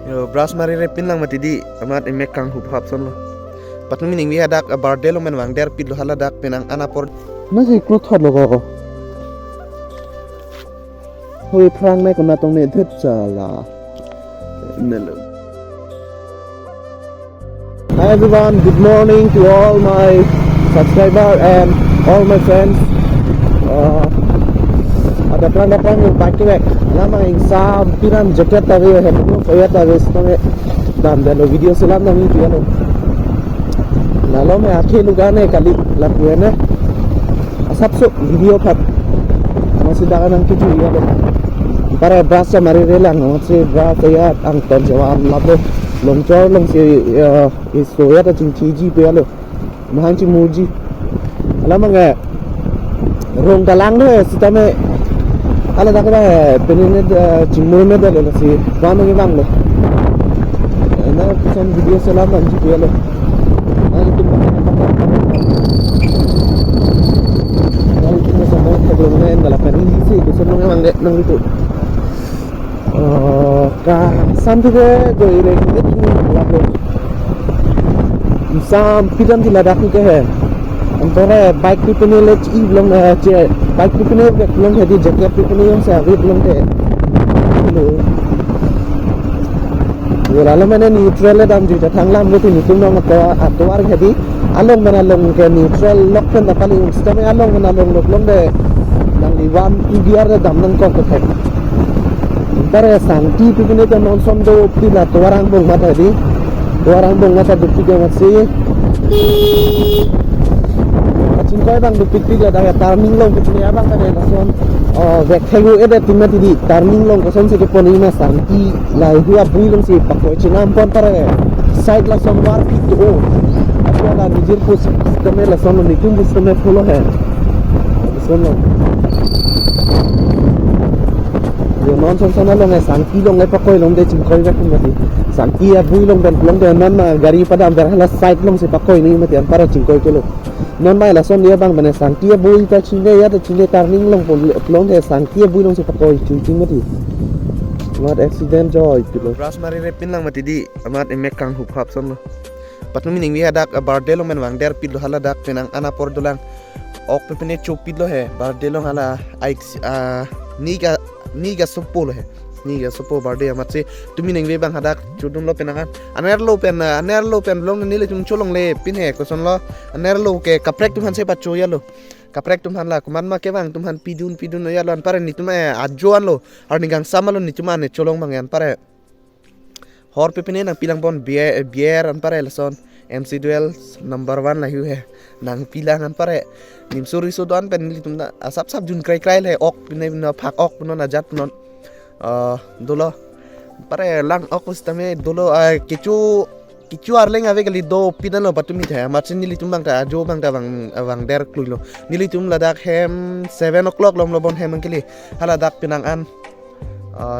Yo brush mari re pin lang mati di amat emek kang hup hap son lo. Patnu mining wi hadak birthday lo men wang der pit lo hala dak penang anapor. nó gì cứ thọt lo có hơi phang này còn là tông này thích giờ là nên là Hi everyone, good morning to all my subscribers and all my friends. Ada plan yang pakai back. Lama yang sam piran jaket tadi, helmet saya tadi sebenarnya dan dalam video selam nami dia lo. Lalu मैं आखिर लुगाने kali lakukan asap so video kat masih dah nang kitu ya lo. Para brasa mari relang masih brasa ya ang terjawab lalu long chor long si iso ya ta ching chiji pe lo. Mahang chi muji. Alam nga rong dalang no sisteme ala dak ba penine chimur me dalo si ramo ngi bang lo. Na kusan video selam anji pe lo. Ay itu kebetulan dalam ini sih kesenang memang nang itu sampai ke ini lalu sampai di ladang itu antara bike itu nih leci belum bike itu nih belum jadi jaket itu nih yang saya belum deh lalu mana neutral dan juga tanglam itu nih nong atau orang jadi along mana along ke neutral lock kan tak paling sistemnya along mana along lock long deh nang di wan biar dam nang kok ke ntar santi pipine to non som do pila to orang bong mata di orang bong mata dukti ke masih kacin koi bang dukti tiga dah turning long pipine abang kan lason rectangle ada timati di turning long kosan se ke poni ma santi lai hua bui long si pakoi chinam pon tare side la son war pito aku ada nijir pus kame la son nikum bus kame follow hai son yo non son sana long santi long pakoi long de ching koi ba kum mati santi ya bui long ben long de nan ma gari pada amber hala side long se pakoi ni mati ampara ching koi kelo non mai la son dia bang bane santi ya bui ta ching ya ta ching turning long de santi ya bui long se pakoi ching mati not accident joy kilo Brush mari re pin lang mati di amat emek kang hup hap son lo. Patnu mining wi hadak birthday lo men wang der pit lo hala dak penang anapor dolang ok pepene chopit lo he birthday lo hala niga sopo lo he niga sopo birthday amat se tumi ning we bang hadak chudum lo penangan aner lo pen long nile tum cholong le pin he ko son lo aner lo ke kaprek tum han se pacho ya lo kaprek tum han la kuman ma ke bang tum han pidun ya lo an pare ni tum ajoan lo ar ningang sama lo ni tum an cholong bang an pare hor pepene nang pilang bon bier an pare lason MC Duel number 1 lah yu he nang pilang an pare nim suri so don pen litum na asap sap jun krai le ok pine na phak ok punon ajat punon dolo pare lang ok sisteme dolo kichu arleng ave gali do pidan lo patumi the machin nili tum bang ta jo bang ta bang der kluilo nili tum ladak hem 7 o'clock lom lobon hem angkili hala dak pinang an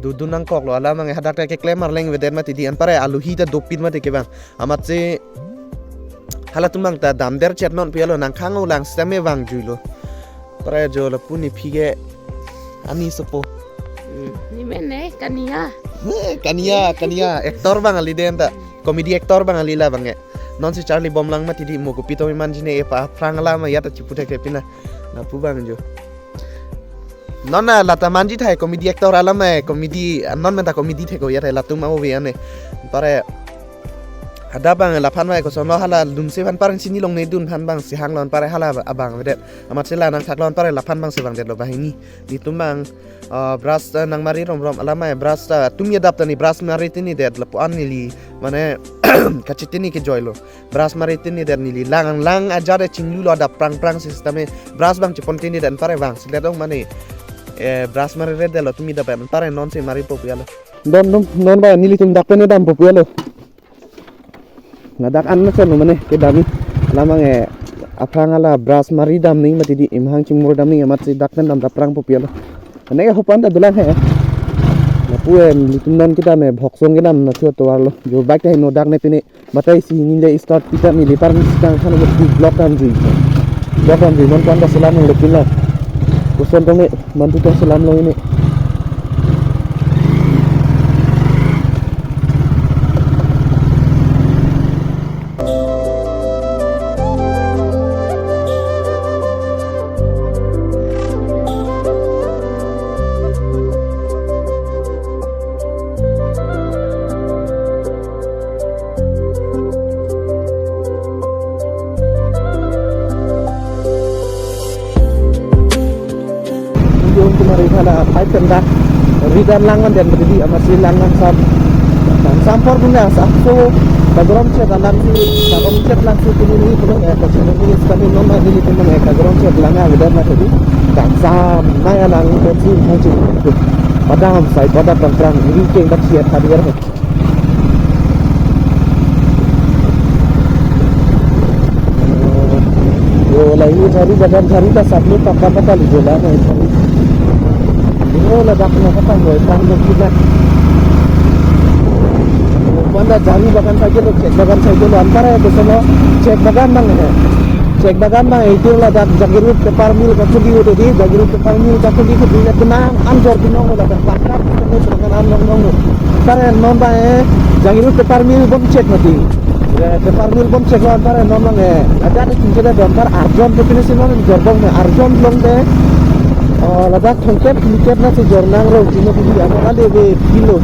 dudun nang kok lo ala mang hadak ke claimer leng weden mati di an pare alu hi ta dopin mati ke bang amat se hala tumang ta dam der chat non pialo nang khango lang sisteme wang juilo pare jo la puni phige ani sopo ni mene kania aktor bang ali den ta comedy actor bang ali la bang non si Charlie bom lang mati di mo ko pito mi manjine e pa frangala ma yata chipute ke pina na pu bang jo non la ta manji thai comedy actor ala ma comedy non meta comedy theko yata la tu ma o viane pare ada bang la phan mai ko son lo hala dun se phan parang sini long ne dun phan bang si hang lon pare hala abang vedet amat sela nang thak lon pare la phan bang se bang det lo bahini di tumbang brush nang mari rom ala mai brush tum ya dap tani brush mari tini det la puan nili mane kachitini ke joy lo brush mari tini det nili lang ajare chinglu lo ada prang system brush bang chipon tini dan pare bang sila dong mane brush mari red de lo tumi dap pare non se mari popular non ba nili tum dak pene dam popular nadak an sen mane ke dami lamang aprangala brush mari dam ning mati di imhang chimur dam ning amat si dak pen dam prang popular ane hopan da dulang he na puen litumnan kita me bhoksong kita na chua to warlo jo bike ta no dak ne pine matai si ninde start kita mi lipar mi sikang khana mo di block kan ji mon kan da salam lo pila kuson to me mantu ta salam lo ini ada pipe tenda ridan langan dan berdiri amat si langan sam dan sampor punya sapso background chat alam si background chat langsung ini pulang ya ke channel ini sekali nomor ini pulang ya background chat langa udah mah tadi dan sam naya lang bensin hancur padam sai pada perang ini keng tak siap hadir lagi cari badan cari dah sabtu apa lijola nih cari ini ledak apa gue tanggung kita mana cari bagan saja lo cek bagan saja lo antara itu semua cek bagan bang ya cek bagan bang itu ledak jagirut ke parmil kacudi udah di jagirut ke parmil kacudi ke dunia tenang anjor pinong udah terpakar terus dengan anong nong karena non bang jagirut ke parmil bom cek mati Department bom cek antara nomor ada cincin antar Arjon definisi nomor jorbong Arjon belum deh lada thongket liket na si jornang ro tino di ana ale be kilo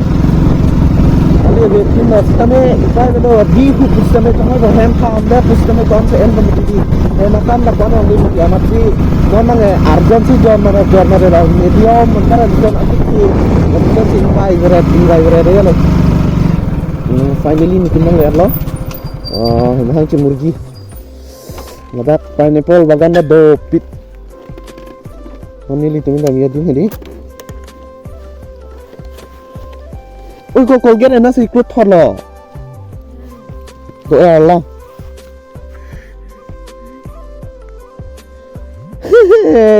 sisteme ipai bedo di hu sisteme to ho hem ka anda sisteme kon se en bamti he makan da kon ngi di amat si nomor Arjon si jornang ra medium antara jon akiki betul si ipai gere ya lo finally ni kinang ya lo mahang cemurgi ngadak pineapple baganda do pit onili tumi dam yadu hedi ko Colgate na si klut tholo do ala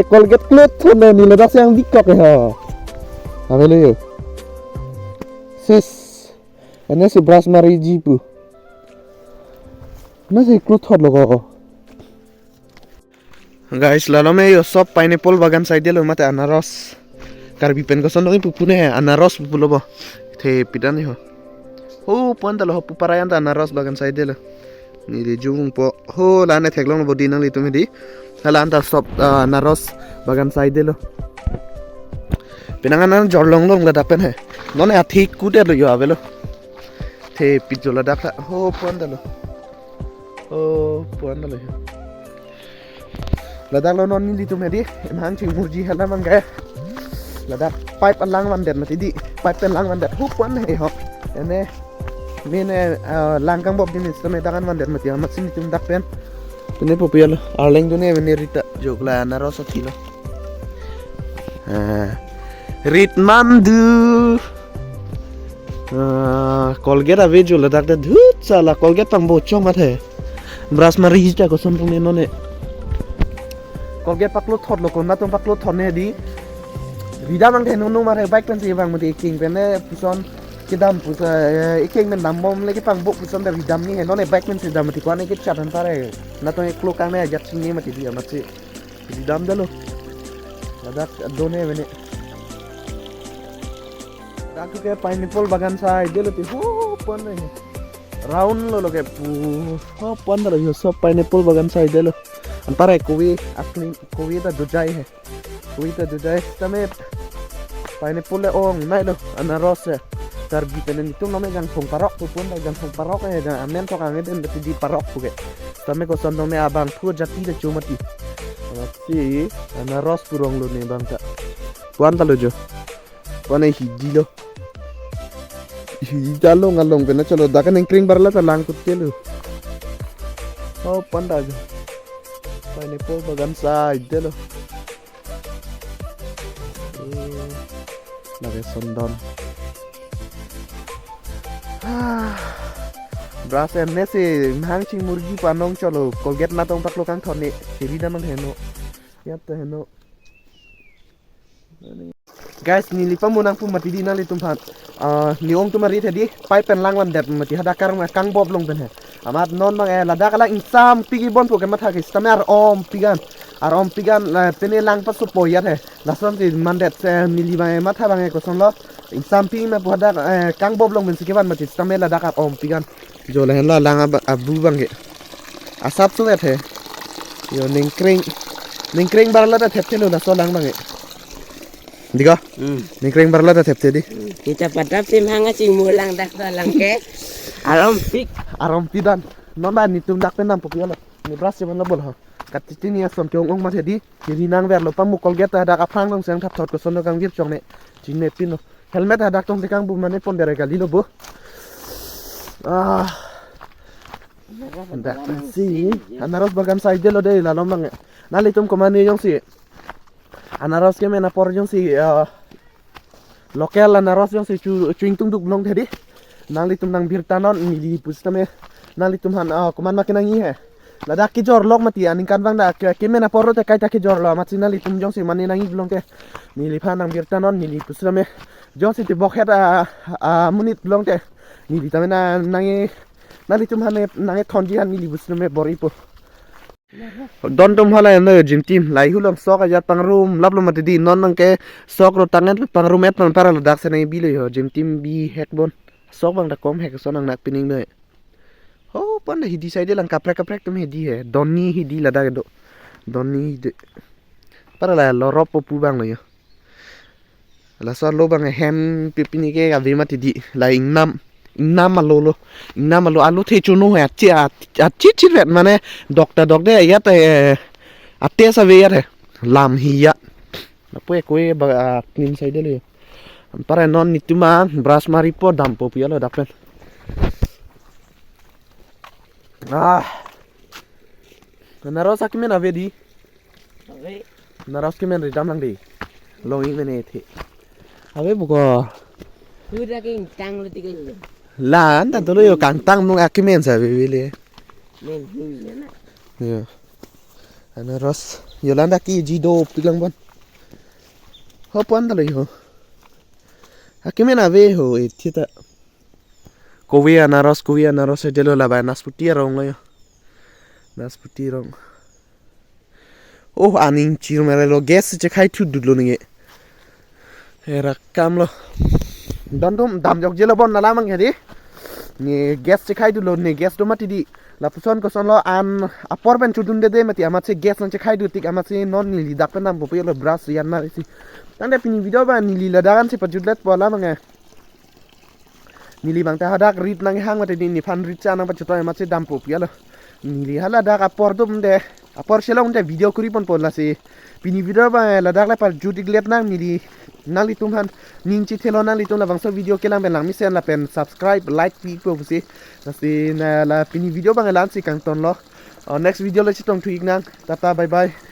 Colgate klut tholo ni ladak yang dikok ya avelo sis ana si brush mari jipu nasi ikut hot logo guys lalu me yo sop pineapple bagan side lo mate anaros karbi pen ko sondo pupune anaros pupulo bo the pidani ho panda lo puparayan ta anaros bagan side lo ni de jung po ho lane theklong bo dinang li tumi di halan ta sop anaros bagan side lo pinangan jorlong long la dapen he none athi kude lo yo avelo the pijola dakla panda lo puan dah lah. Ladak lo non ni tu medi, emang cing murji hala mangga. Ladak pipe lang mandet mati di, pipe lang mandet. Puan nih ho. Ini langkang bob jenis, tapi tangan mandet mati. Amat sini tu dak pen. Ini popular. Arleng tu ni ini rita jogla narosa kilo. Rit mandu. Colgate ave jo ladak dah dhut salah Colgate pang bocong mate. Brush mari hija ko sompung none Colgate paklo thot lo kon na tom paklo thone di rida mang the no mare bike pen se bang mati king pen puson kidam pusa iking men dambom lagi pang bo puson da ridam ni none bike pen se dam mati kwane ke chatan pare na to eklo kang ne jat sing ni mati dia mati ridam dalo ladak done bene dak ke pineapple bagan sai delo ti pon ne round lo ke pon da yo sop pineapple bagan sai delo antara kowe asli kowe ta dojai hai kowe ta dojai tame pineapple ong nai lo anaros tar bitenen itu nome gang phong parok pun da gang phong parok gang amen to kang den di parok puke tame ko son nome abang pu jati de chumati si anaros purong lo ne bangsa puan ta lo jo puan ai hiji lo Jalo ngalong pena chalo dakan engkring barla ta lang kutte lo panda jo pineapple bagan sa idelo lagi sondon brush enne se hang ching murgi panong chalo Colgate na tong paklo kang thone seri damang heno yat to heno guys ni lipa munang pu mati dina li tumphat ni ong tumari thedi pipe pen langwan det mati hada karang kang bob long ben he amat non bang lada kala insam pigi bon pu ke matha ke stamer om pigan tene lang pa supo yat he lason ti mandet mili bang matha bang ko son lo insam pi me pu hada kang bob long ben sikeban mati stamer lada ka om pigan jole hen la lang abu bang ke asap su he yo ningkring barla ta theptelo na so lang bang Diga, ningkring barla ta thepte di. Kita patap sim hanga cing mulang dak dalang ke. Arom pidan. Non ba ni tum dak penam popular. Ni brush man lo bol ha. kat tini son kyong ong ma thedi kiri nang ver lo pamuk kolget hadak aprang dong sang thap thot ko son kang vir chong ne chin ne pin lo helmet hadak tong tekang bu mane pon dere kali lo bo ndak si anaros bagan side lo de la lo mang nali tum ko mane yong si anaros ke mena por yong si local anaros yong si chuing tung duk long thedi nali tum nang bir tanon mili pustame nali tum han kuman makinangi he ladak ki jor lok mati aning kan bang da ke mena porro te kai ta ki jor lo mati nali tum jong si mani nangi blong te nili phan nang bir tanon nili pustame jong si te bok het munit blong te nili tamena nangi nali tum han nangi thonji han nili pustame bori po don tum hala no gym team lai hulong sok ajat pang room lablo mati di non nang ke sok ro tangen pang room et man para ladak se nai bi le yo gym team bi hek bon sok bang da kom hek so nang nak pining no oh panda hidi side lang kaprek tum hidi he donni hidi lada do donni hidi para la lo ropo pu bang lo yo la so lo bang hem pipini ke ga ve mati di la ingnam malo alu the chuno he chi vet mane doctor ya te atte sa ve ya lam hi ya na pue koe ba clean side le para non nituma brush mari po dam po ya lo dapen naros akimen avedi naros kimen ridam lang di longing mene the ave buko Udah king tang lu tiga ni. la anda tolo yo kantang nung akimen sa bibili Men ni na. yo naros yolanda ki jido pilang bon hopon talo yo akimen ave ho etita Kovia naros jelo la ba nasputi rong lo yo nasputi rong oh aning chiru mere lo gas che khai thu dudlo ni era kam lo dandom dam jok jelo bon nala mang hedi ni gas che khai dudlo ni gas do mati di la puson ko son lo an apor ben chudun de mati amat se gas che khai du tik amat se non ni li dak penam bo lo bras yan na si tande pini video ba ni li la daran se pajudlet bola mang nili bang ta hadak rit nang hang mate ni fan rit cha nang pa chuto ma che dam po pialo nili hala dak apor dum de apor selong de video kuri pon la se pini video ba la dak la par judik let nang nili nali tum han ning chi thelo nali tum la bang so video kelang ben lang mi sen la pen subscribe like pi po si la se na la pini video bang lan si kang ton lo next video la chi tong thuik nang tata bye bye